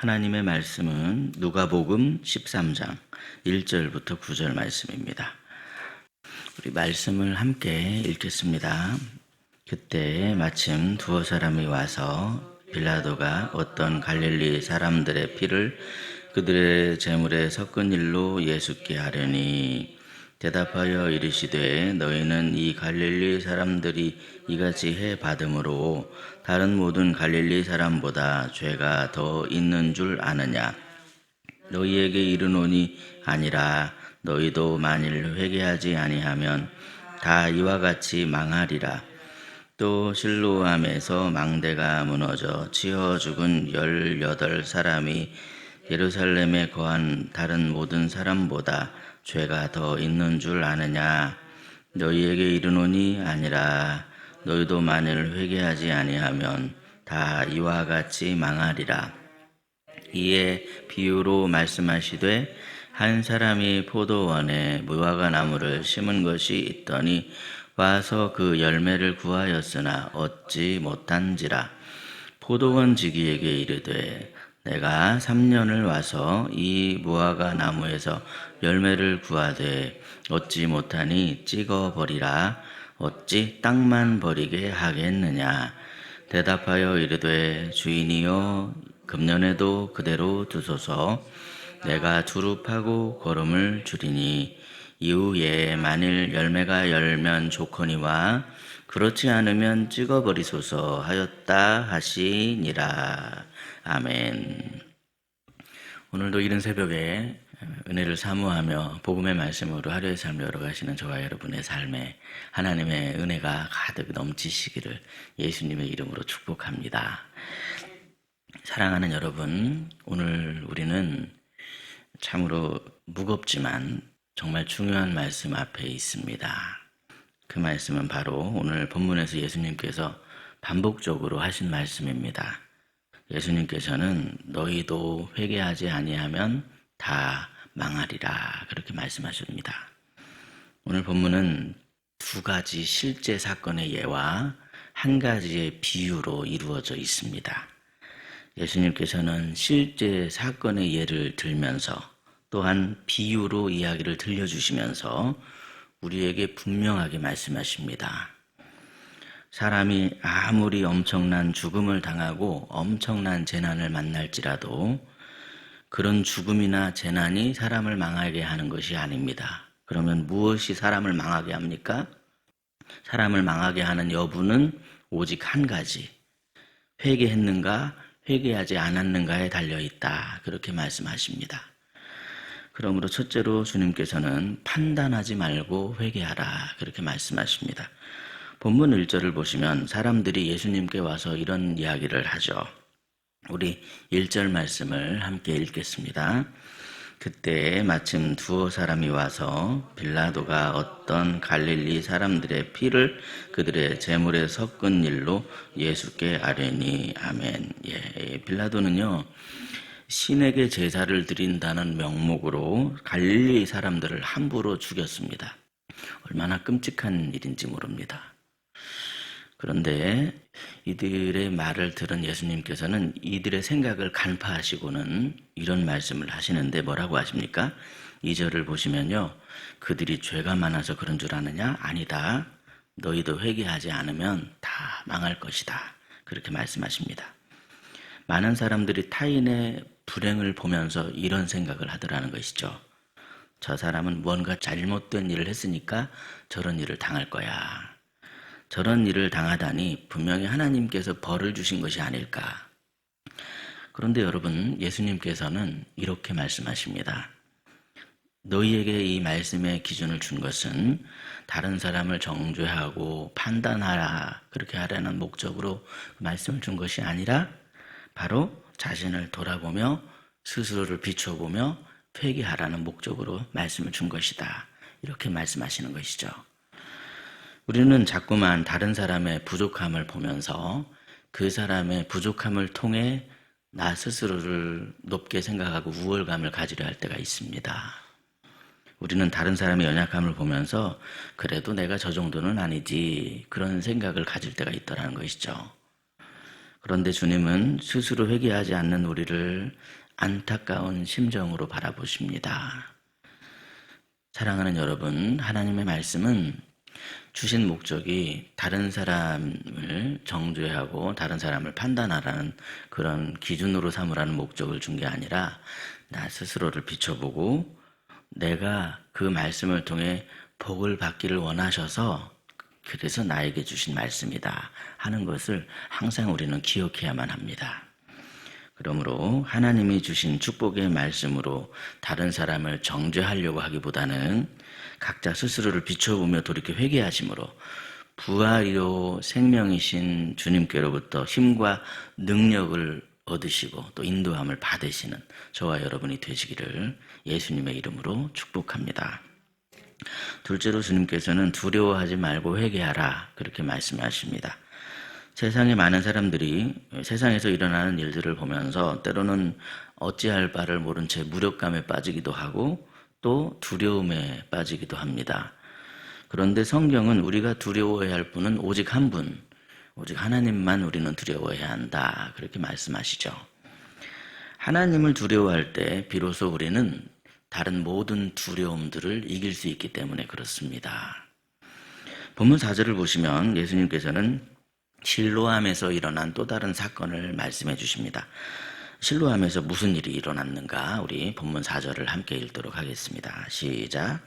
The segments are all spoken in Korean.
하나님의 말씀은 누가복음 13장 1절부터 9절 말씀입니다. 우리 말씀을 함께 읽겠습니다. 그때 마침 두어 사람이 와서 빌라도가 어떤 갈릴리 사람들의 피를 그들의 제물에 섞은 일로 예수께 하려니 대답하여 이르시되 너희는 이 갈릴리 사람들이 이같이 해 받음으로 다른 모든 갈릴리 사람보다 죄가 더 있는 줄 아느냐? 너희에게 이르노니 아니라 너희도 만일 회개하지 아니하면 다 이와 같이 망하리라. 또 실로암에서 망대가 무너져 치어 죽은 18사람이 예루살렘에 거한 다른 모든 사람보다 죄가 더 있는 줄 아느냐? 너희에게 이르노니 아니라 너희도 만일 회개하지 아니하면 다 이와 같이 망하리라. 이에 비유로 말씀하시되 한 사람이 포도원에 무화과 나무를 심은 것이 있더니 와서 그 열매를 구하였으나 얻지 못한지라. 포도원 지기에게 이르되 내가 3년을 와서 이 무화과 나무에서 열매를 구하되 얻지 못하니 찍어버리라. 어찌 땅만 버리게 하겠느냐? 대답하여 이르되 주인이여 금년에도 그대로 두소서. 내가 두릅하고 거름을 주리니 이후에 만일 열매가 열면 좋거니와 그렇지 않으면 찍어버리소서 하였다 하시니라. 아멘. 오늘도 이른 새벽에 은혜를 사모하며 복음의 말씀으로 하루의 삶을 열어가시는 저와 여러분의 삶에 하나님의 은혜가 가득 넘치시기를 예수님의 이름으로 축복합니다. 사랑하는 여러분, 오늘 우리는 참으로 무겁지만 정말 중요한 말씀 앞에 있습니다. 그 말씀은 바로 오늘 본문에서 예수님께서 반복적으로 하신 말씀입니다. 예수님께서는 너희도 회개하지 아니하면 다 망하리라 그렇게 말씀하십니다. 오늘 본문은 두 가지 실제 사건의 예와 한 가지의 비유로 이루어져 있습니다. 예수님께서는 실제 사건의 예를 들면서 또한 비유로 이야기를 들려주시면서 우리에게 분명하게 말씀하십니다. 사람이 아무리 엄청난 죽음을 당하고 엄청난 재난을 만날지라도 그런 죽음이나 재난이 사람을 망하게 하는 것이 아닙니다. 그러면 무엇이 사람을 망하게 합니까? 사람을 망하게 하는 여부는 오직 한 가지. 회개했는가, 회개하지 않았는가에 달려있다. 그렇게 말씀하십니다. 그러므로 첫째로 주님께서는 판단하지 말고 회개하라. 그렇게 말씀하십니다. 본문 1절을 보시면 사람들이 예수님께 와서 이런 이야기를 하죠. 우리 1절 말씀을 함께 읽겠습니다. 그때 마침 두어 사람이 와서 빌라도가 어떤 갈릴리 사람들의 피를 그들의 제물에 섞은 일로 예수께 아뢰니. 아멘. 빌라도는요, 신에게 제사를 드린다는 명목으로 갈릴리 사람들을 함부로 죽였습니다. 얼마나 끔찍한 일인지 모릅니다. 그런데 이들의 말을 들은 예수님께서는 이들의 생각을 간파하시고는 이런 말씀을 하시는데 뭐라고 하십니까? 2절을 보시면요. 그들이 죄가 많아서 그런 줄 아느냐? 아니다. 너희도 회개하지 않으면 다 망할 것이다. 그렇게 말씀하십니다. 많은 사람들이 타인의 불행을 보면서 이런 생각을 하더라는 것이죠. 저 사람은 뭔가 잘못된 일을 했으니까 저런 일을 당할 거야. 저런 일을 당하다니 분명히 하나님께서 벌을 주신 것이 아닐까. 그런데 여러분, 예수님께서는 이렇게 말씀하십니다. 너희에게 이 말씀의 기준을 준 것은 다른 사람을 정죄하고 판단하라 그렇게 하라는 목적으로 말씀을 준 것이 아니라 바로 자신을 돌아보며 스스로를 비춰보며 회개하라는 목적으로 말씀을 준 것이다. 이렇게 말씀하시는 것이죠. 우리는 자꾸만 다른 사람의 부족함을 보면서 그 사람의 부족함을 통해 나 스스로를 높게 생각하고 우월감을 가지려 할 때가 있습니다. 우리는 다른 사람의 연약함을 보면서 그래도 내가 저 정도는 아니지 그런 생각을 가질 때가 있더라는 것이죠. 그런데 주님은 스스로 회개하지 않는 우리를 안타까운 심정으로 바라보십니다. 사랑하는 여러분, 하나님의 말씀은 주신 목적이 다른 사람을 정죄하고 다른 사람을 판단하라는 그런 기준으로 삼으라는 목적을 준 게 아니라 나 스스로를 비춰보고 내가 그 말씀을 통해 복을 받기를 원하셔서 그래서 나에게 주신 말씀이다 하는 것을 항상 우리는 기억해야만 합니다. 그러므로 하나님이 주신 축복의 말씀으로 다른 사람을 정죄하려고 하기보다는 각자 스스로를 비춰보며 돌이켜 회개하심으로 부활이요 생명이신 주님께로부터 힘과 능력을 얻으시고 또 인도함을 받으시는 저와 여러분이 되시기를 예수님의 이름으로 축복합니다. 둘째로 주님께서는 두려워하지 말고 회개하라 그렇게 말씀하십니다. 세상에 많은 사람들이 세상에서 일어나는 일들을 보면서 때로는 어찌할 바를 모른 채 무력감에 빠지기도 하고 또 두려움에 빠지기도 합니다. 그런데 성경은 우리가 두려워해야 할 분은 오직 한 분, 오직 하나님만 우리는 두려워해야 한다 그렇게 말씀하시죠. 하나님을 두려워할 때 비로소 우리는 다른 모든 두려움들을 이길 수 있기 때문에 그렇습니다. 본문 4절을 보시면 예수님께서는 실로암에서 일어난 또 다른 사건을 말씀해 주십니다. 실로암에서 무슨 일이 일어났는가? 우리 본문 4절을 함께 읽도록 하겠습니다. 시작.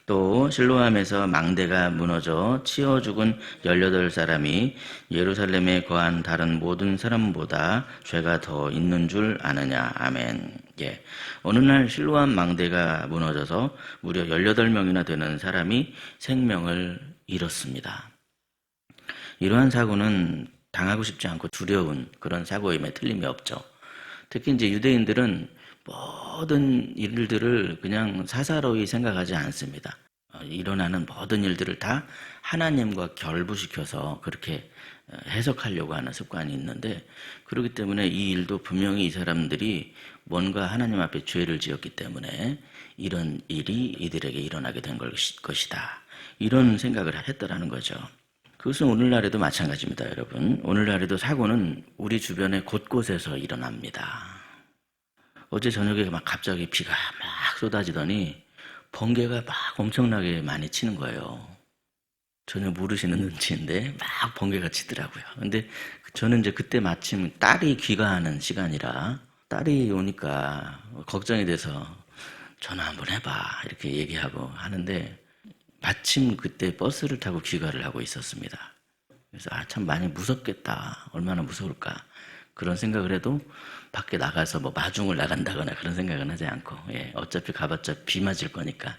또 실로암에서 망대가 무너져 치어 죽은 18사람이 예루살렘에 거한 다른 모든 사람보다 죄가 더 있는 줄 아느냐. 아멘. 예. 어느 날 실로암 망대가 무너져서 무려 18명이나 되는 사람이 생명을 잃었습니다. 이러한 사고는 당하고 싶지 않고 두려운 그런 사고임에 틀림이 없죠. 특히 이제 유대인들은 모든 일들을 그냥 사사로이 생각하지 않습니다. 일어나는 모든 일들을 다 하나님과 결부시켜서 그렇게 해석하려고 하는 습관이 있는데, 그렇기 때문에 이 일도 분명히 이 사람들이 뭔가 하나님 앞에 죄를 지었기 때문에 이런 일이 이들에게 일어나게 된 것이다. 이런 생각을 했더라는 거죠. 그것은 오늘날에도 마찬가지입니다, 여러분. 오늘날에도 사고는 우리 주변에 곳곳에서 일어납니다. 어제 저녁에 막 갑자기 비가 막 쏟아지더니 번개가 막 엄청나게 많이 치는 거예요. 전혀 모르시는 눈치인데 막 번개가 치더라고요. 근데 저는 이제 그때 마침 딸이 귀가하는 시간이라 딸이 오니까 걱정이 돼서 전화 한번 해봐 이렇게 얘기하고 하는데 마침 그때 버스를 타고 귀가를 하고 있었습니다. 그래서 참 많이 무섭겠다. 얼마나 무서울까. 그런 생각을 해도 밖에 나가서 뭐 마중을 나간다거나 그런 생각은 하지 않고, 어차피 가봤자 비 맞을 거니까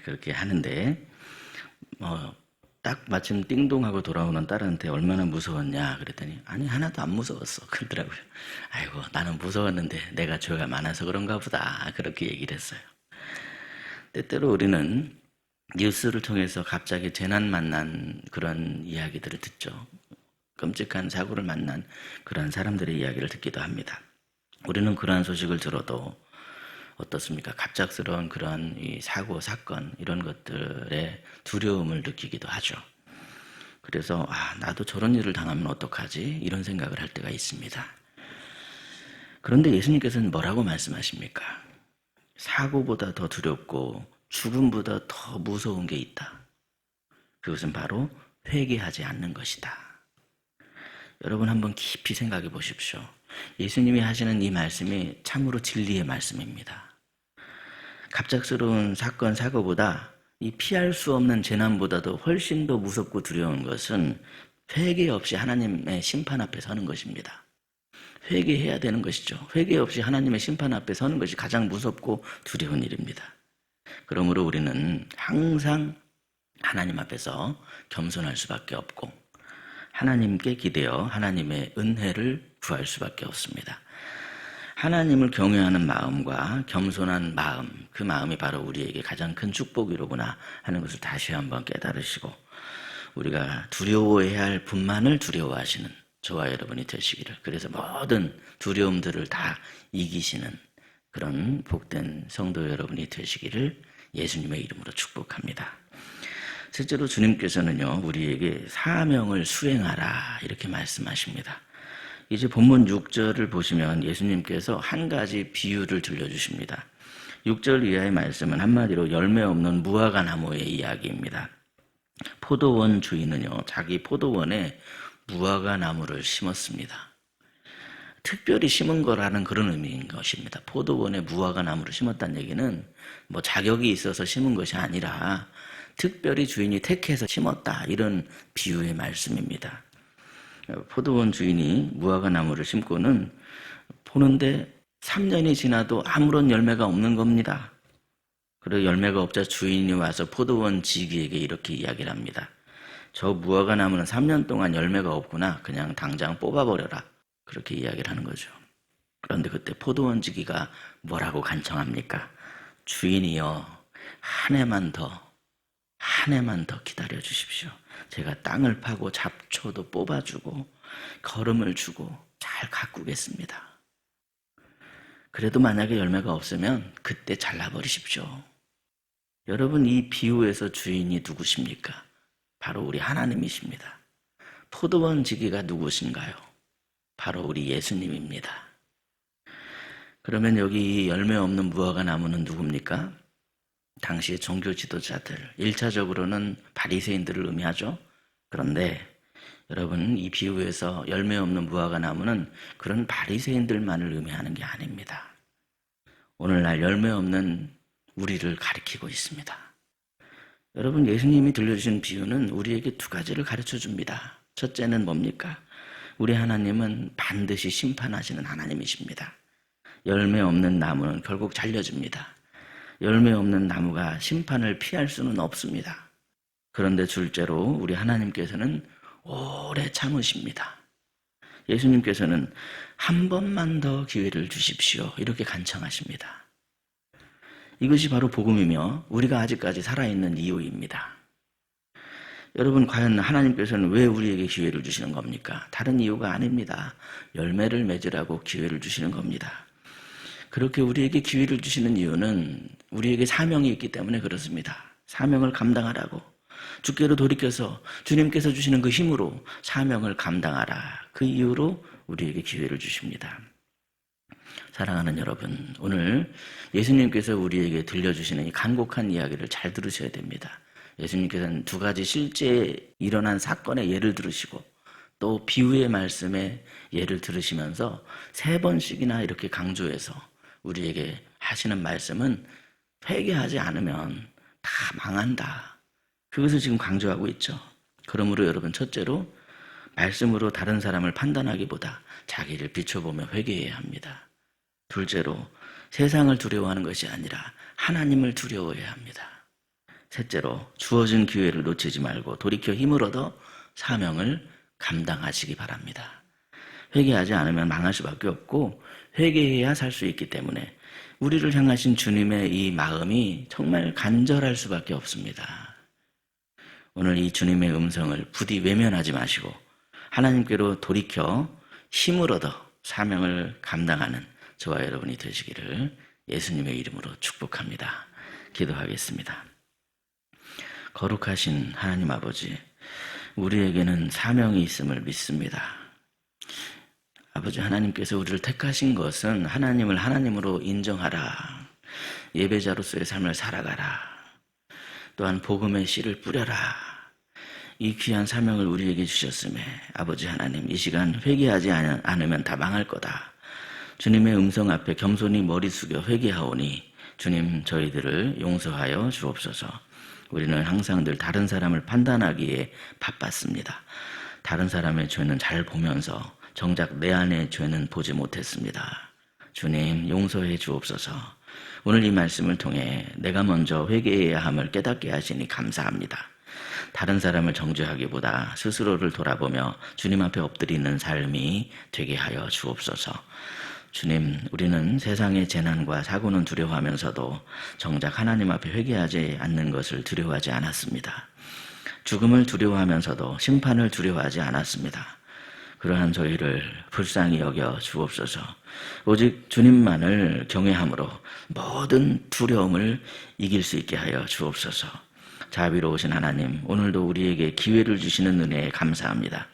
그렇게 하는데, 딱 마침 띵동하고 돌아오는 딸한테 얼마나 무서웠냐 그랬더니 아니 하나도 안 무서웠어 그러더라고요. 아이고 나는 무서웠는데 내가 죄가 많아서 그런가 보다 그렇게 얘기를 했어요. 때때로 우리는 뉴스를 통해서 갑자기 재난 만난 그런 이야기들을 듣죠. 끔찍한 사고를 만난 그런 사람들의 이야기를 듣기도 합니다. 우리는 그러한 소식을 들어도 어떻습니까? 갑작스러운 그런 이 사고, 사건 이런 것들에 두려움을 느끼기도 하죠. 그래서 나도 저런 일을 당하면 어떡하지? 이런 생각을 할 때가 있습니다. 그런데 예수님께서는 뭐라고 말씀하십니까? 사고보다 더 두렵고 죽음보다 더 무서운 게 있다. 그것은 바로 회개하지 않는 것이다. 여러분 한번 깊이 생각해 보십시오. 예수님이 하시는 이 말씀이 참으로 진리의 말씀입니다. 갑작스러운 사건, 사고보다 이 피할 수 없는 재난보다도 훨씬 더 무섭고 두려운 것은 회개 없이 하나님의 심판 앞에 서는 것입니다. 회개해야 되는 것이죠. 회개 없이 하나님의 심판 앞에 서는 것이 가장 무섭고 두려운 일입니다. 그러므로 우리는 항상 하나님 앞에서 겸손할 수밖에 없고 하나님께 기대어 하나님의 은혜를 구할 수밖에 없습니다. 하나님을 경외하는 마음과 겸손한 마음, 그 마음이 바로 우리에게 가장 큰 축복이로구나 하는 것을 다시 한번 깨달으시고 우리가 두려워해야 할 분만을 두려워하시는 저와 여러분이 되시기를, 그래서 모든 두려움들을 다 이기시는 그런 복된 성도 여러분이 되시기를 예수님의 이름으로 축복합니다. 실제로 주님께서는요, 우리에게 사명을 수행하라 이렇게 말씀하십니다. 이제 본문 6절을 보시면 예수님께서 한 가지 비유를 들려주십니다. 6절 이하의 말씀은 한마디로 열매 없는 무화과 나무의 이야기입니다. 포도원 주인은요, 자기 포도원에 무화과 나무를 심었습니다. 특별히 심은 거라는 그런 의미인 것입니다. 포도원에 무화과 나무를 심었다는 얘기는 뭐 자격이 있어서 심은 것이 아니라 특별히 주인이 택해서 심었다, 이런 비유의 말씀입니다. 포도원 주인이 무화과 나무를 심고는 보는데 3년이 지나도 아무런 열매가 없는 겁니다. 그리고 열매가 없자 주인이 와서 포도원 지기에게 이렇게 이야기를 합니다. 저 무화과 나무는 3년 동안 열매가 없구나. 그냥 당장 뽑아버려라. 그렇게 이야기를 하는 거죠. 그런데 그때 포도원 지기가 뭐라고 간청합니까? 주인이여, 한 해만 더 기다려 주십시오. 제가 땅을 파고 잡초도 뽑아주고 거름을 주고 잘 가꾸겠습니다. 그래도 만약에 열매가 없으면 그때 잘라버리십시오. 여러분, 이 비유에서 주인이 누구십니까? 바로 우리 하나님이십니다. 포도원 지기가 누구신가요? 바로 우리 예수님입니다. 그러면 여기 열매 없는 무화과 나무는 누굽니까? 당시의 종교 지도자들, 1차적으로는 바리새인들을 의미하죠. 그런데 여러분, 이 비유에서 열매 없는 무화과 나무는 그런 바리새인들만을 의미하는 게 아닙니다. 오늘날 열매 없는 우리를 가리키고 있습니다. 여러분, 예수님이 들려주신 비유는 우리에게 두 가지를 가르쳐 줍니다. 첫째는 뭡니까? 우리 하나님은 반드시 심판하시는 하나님이십니다. 열매 없는 나무는 결국 잘려집니다. 열매 없는 나무가 심판을 피할 수는 없습니다. 그런데 둘째로 우리 하나님께서는 오래 참으십니다. 예수님께서는 한 번만 더 기회를 주십시오, 이렇게 간청하십니다. 이것이 바로 복음이며 우리가 아직까지 살아있는 이유입니다. 여러분, 과연 하나님께서는 왜 우리에게 기회를 주시는 겁니까? 다른 이유가 아닙니다. 열매를 맺으라고 기회를 주시는 겁니다. 그렇게 우리에게 기회를 주시는 이유는 우리에게 사명이 있기 때문에 그렇습니다. 사명을 감당하라고, 주께로 돌이켜서 주님께서 주시는 그 힘으로 사명을 감당하라, 그 이유로 우리에게 기회를 주십니다. 사랑하는 여러분, 오늘 예수님께서 우리에게 들려주시는 이 간곡한 이야기를 잘 들으셔야 됩니다. 예수님께서는 두 가지 실제 일어난 사건의 예를 들으시고 또 비유의 말씀의 예를 들으시면서 3번씩이나 이렇게 강조해서 우리에게 하시는 말씀은 회개하지 않으면 다 망한다, 그것을 지금 강조하고 있죠. 그러므로 여러분, 첫째로 말씀으로 다른 사람을 판단하기보다 자기를 비춰보며 회개해야 합니다. 둘째로 세상을 두려워하는 것이 아니라 하나님을 두려워해야 합니다. 셋째로 주어진 기회를 놓치지 말고 돌이켜 힘을 얻어 사명을 감당하시기 바랍니다. 회개하지 않으면 망할 수밖에 없고 회개해야 살 수 있기 때문에 우리를 향하신 주님의 이 마음이 정말 간절할 수밖에 없습니다. 오늘 이 주님의 음성을 부디 외면하지 마시고 하나님께로 돌이켜 힘을 얻어 사명을 감당하는 저와 여러분이 되시기를 예수님의 이름으로 축복합니다. 기도하겠습니다. 거룩하신 하나님 아버지, 우리에게는 사명이 있음을 믿습니다. 아버지, 하나님께서 우리를 택하신 것은 하나님을 하나님으로 인정하라, 예배자로서의 삶을 살아가라, 또한 복음의 씨를 뿌려라, 이 귀한 사명을 우리에게 주셨음에 아버지 하나님, 이 시간 회개하지 않으면 다 망할 거다, 주님의 음성 앞에 겸손히 머리 숙여 회개하오니 주님, 저희들을 용서하여 주옵소서. 우리는 항상 늘 다른 사람을 판단하기에 바빴습니다. 다른 사람의 죄는 잘 보면서 정작 내 안의 죄는 보지 못했습니다. 주님, 용서해 주옵소서. 오늘 이 말씀을 통해 내가 먼저 회개해야 함을 깨닫게 하시니 감사합니다. 다른 사람을 정죄하기보다 스스로를 돌아보며 주님 앞에 엎드리는 삶이 되게 하여 주옵소서. 주님, 우리는 세상의 재난과 사고는 두려워하면서도 정작 하나님 앞에 회개하지 않는 것을 두려워하지 않았습니다. 죽음을 두려워하면서도 심판을 두려워하지 않았습니다. 그러한 저희를 불쌍히 여겨 주옵소서. 오직 주님만을 경외함으로 모든 두려움을 이길 수 있게 하여 주옵소서. 자비로우신 하나님, 오늘도 우리에게 기회를 주시는 은혜에 감사합니다.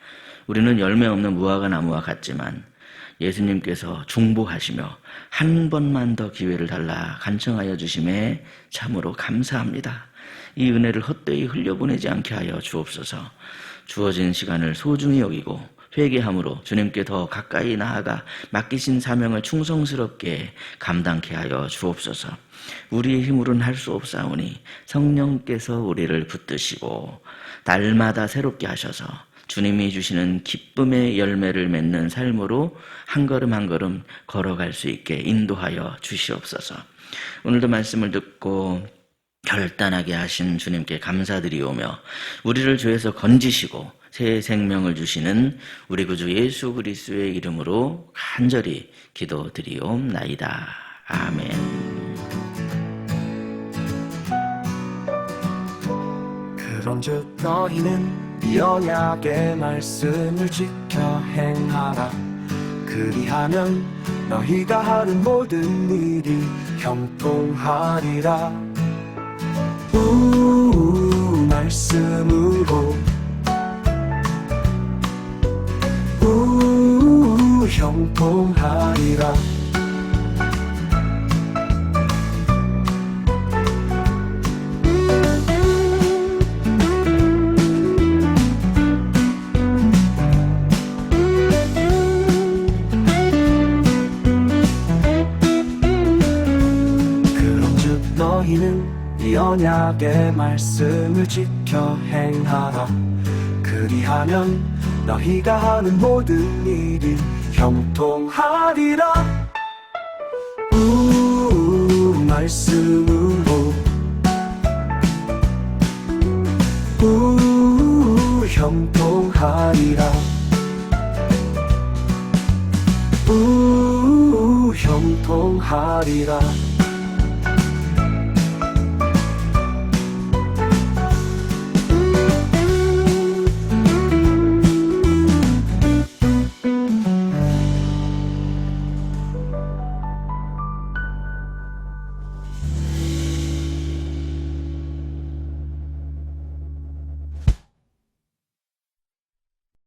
우리는 열매 없는 무화과 나무와 같지만 예수님께서 중보하시며 한 번만 더 기회를 달라 간청하여 주심에 참으로 감사합니다. 이 은혜를 헛되이 흘려보내지 않게 하여 주옵소서. 주어진 시간을 소중히 여기고 회개함으로 주님께 더 가까이 나아가 맡기신 사명을 충성스럽게 감당케 하여 주옵소서. 우리의 힘으로는 할 수 없사오니 성령께서 우리를 붙드시고 날마다 새롭게 하셔서 주님이 주시는 기쁨의 열매를 맺는 삶으로 한 걸음 한 걸음 걸어갈 수 있게 인도하여 주시옵소서. 오늘도 말씀을 듣고 결단하게 하신 주님께 감사드리오며 우리를 죄에서 건지시고 새 생명을 주시는 우리 구주 예수 그리스도의 이름으로 간절히 기도드리옵나이다. 아멘. 그런즉 너희는 이 언약의 말씀을 지켜 행하라. 그리하면 너희가 하는 모든 일이 형통하리라. 말씀으로 형통하리라. 그런즉 너희는 이 언약의 말씀을 지켜 행하라. 그리하면 너희가 하는 모든 일이 형통하리라. 말씀으로 형통하리라. 형통하리라.